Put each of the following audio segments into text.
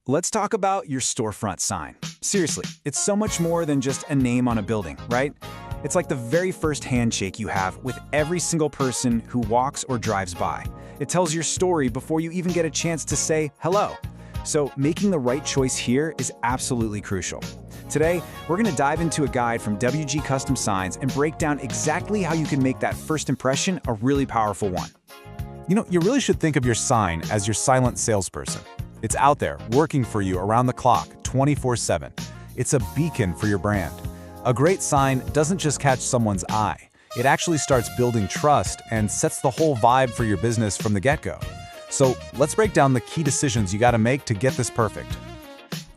Let's talk about your storefront sign. Seriously, it's so much more than just a name on a building, right? It's like the very first handshake you have with every single person who walks or drives by. It tells your story before you even get a chance to say hello. So making the right choice here is absolutely crucial. Today, we're going to dive into a guide from WG Custom Signs and break down exactly how you can make that first impression a really powerful one. You really should think of your sign as your silent salesperson. It's out there, working for you around the clock, 24/7. It's a beacon for your brand. A great sign doesn't just catch someone's eye. It actually starts building trust and sets the whole vibe for your business from the get-go. So let's break down the key decisions you gotta make to get this perfect.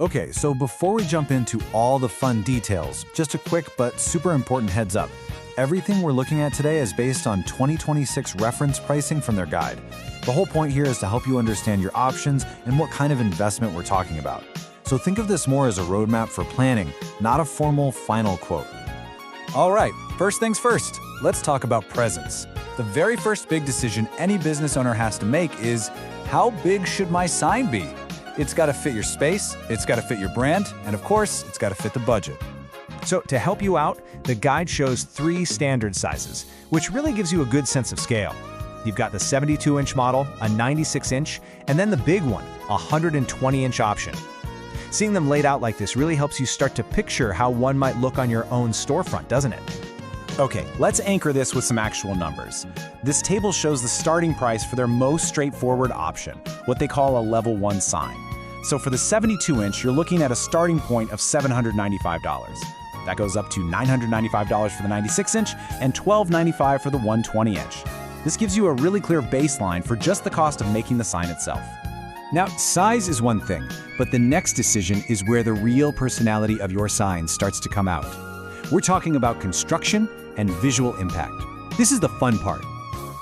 Okay, so before we jump into all the fun details, just a quick but super important heads up. Everything we're looking at today is based on 2026 reference pricing from their guide. The whole point here is to help you understand your options and what kind of investment we're talking about. So think of this more as a roadmap for planning, not a formal final quote. All right, first things first, let's talk about presence. The very first big decision any business owner has to make is, how big should my sign be? It's gotta fit your space, it's gotta fit your brand, and of course, it's gotta fit the budget. So to help you out, the guide shows 3 standard sizes, which really gives you a good sense of scale. You've got the 72-inch model, a 96-inch, and then the big one, a 120-inch option. Seeing them laid out like this really helps you start to picture how one might look on your own storefront, doesn't it? Okay, let's anchor this with some actual numbers. This table shows the starting price for their most straightforward option, what they call a level 1 sign. So for the 72-inch, you're looking at a starting point of $795. That goes up to $995 for the 96-inch and $1,295 for the 120-inch. This gives you a really clear baseline for just the cost of making the sign itself. Now, size is one thing, but the next decision is where the real personality of your sign starts to come out. We're talking about construction and visual impact. This is the fun part.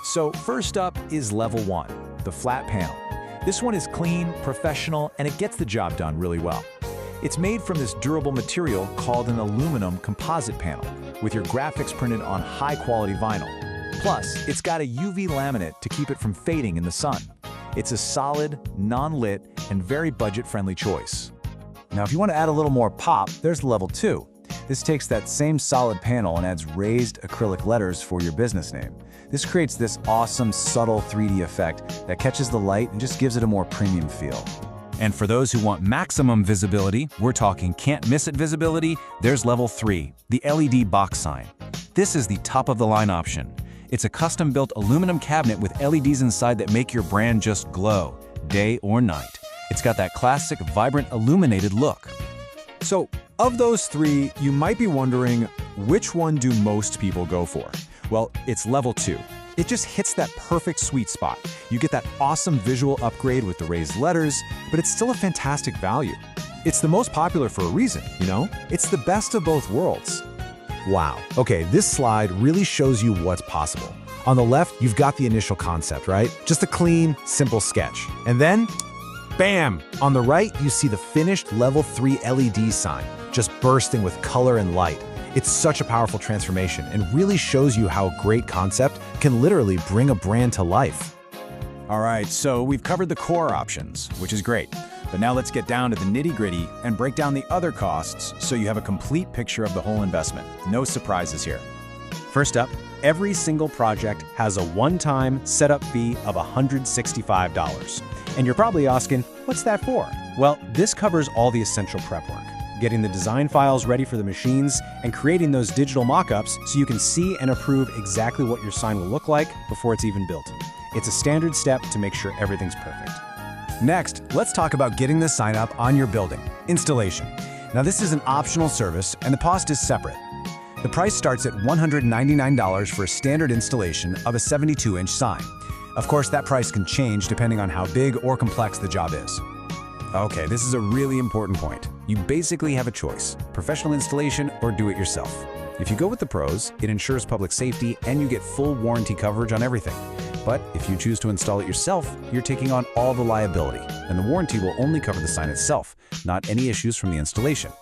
So first up is level 1, the flat panel. This one is clean, professional, and it gets the job done really well. It's made from this durable material called an aluminum composite panel, with your graphics printed on high-quality vinyl. Plus, it's got a UV laminate to keep it from fading in the sun. It's a solid, non-lit, and very budget-friendly choice. Now, if you want to add a little more pop, there's level 2. This takes that same solid panel and adds raised acrylic letters for your business name. This creates this awesome, subtle 3D effect that catches the light and just gives it a more premium feel. And for those who want maximum visibility, we're talking can't miss it visibility, there's level 3, the LED box sign. This is the top-of-the-line option. It's a custom-built aluminum cabinet with LEDs inside that make your brand just glow, day or night. It's got that classic, vibrant, illuminated look. So, of those 3, you might be wondering, which one do most people go for? Well, it's level 2. It just hits that perfect sweet spot. You get that awesome visual upgrade with the raised letters, but it's still a fantastic value. It's the most popular for a reason, you know? It's the best of both worlds. Wow. Okay, this slide really shows you what's possible. On the left, you've got the initial concept, right? Just a clean, simple sketch. And then, bam! On the right, you see the finished level 3 LED sign, just bursting with color and light. It's such a powerful transformation and really shows you how a great concept can literally bring a brand to life. All right, so we've covered the core options, which is great. But now let's get down to the nitty-gritty and break down the other costs so you have a complete picture of the whole investment. No surprises here. First up, every single project has a one-time setup fee of $165. And you're probably asking, what's that for? Well, this covers all the essential prep work. Getting the design files ready for the machines, and creating those digital mock-ups so you can see and approve exactly what your sign will look like before it's even built. It's a standard step to make sure everything's perfect. Next, let's talk about getting the sign up on your building, installation. Now this is an optional service and the cost is separate. The price starts at $199 for a standard installation of a 72-inch sign. Of course, that price can change depending on how big or complex the job is. Okay, this is a really important point. You basically have a choice, professional installation or do it yourself. If you go with the pros, it ensures public safety and you get full warranty coverage on everything. But if you choose to install it yourself, you're taking on all the liability, and the warranty will only cover the sign itself, not any issues from the installation.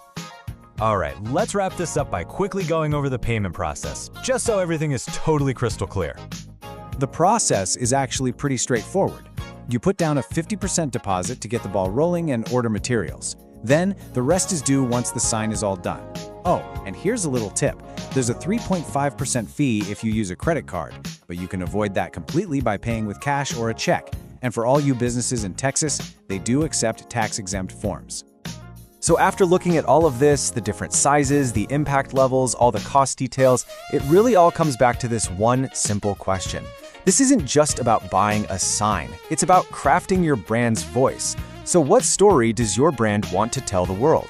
All right, let's wrap this up by quickly going over the payment process, just so everything is totally crystal clear. The process is actually pretty straightforward. You put down a 50% deposit to get the ball rolling and order materials. Then, the rest is due once the sign is all done. Oh, and here's a little tip. There's a 3.5% fee if you use a credit card, but you can avoid that completely by paying with cash or a check. And for all you businesses in Texas, they do accept tax-exempt forms. So after looking at all of this, the different sizes, the impact levels, all the cost details, it really all comes back to this one simple question. This isn't just about buying a sign, it's about crafting your brand's voice. So what story does your brand want to tell the world?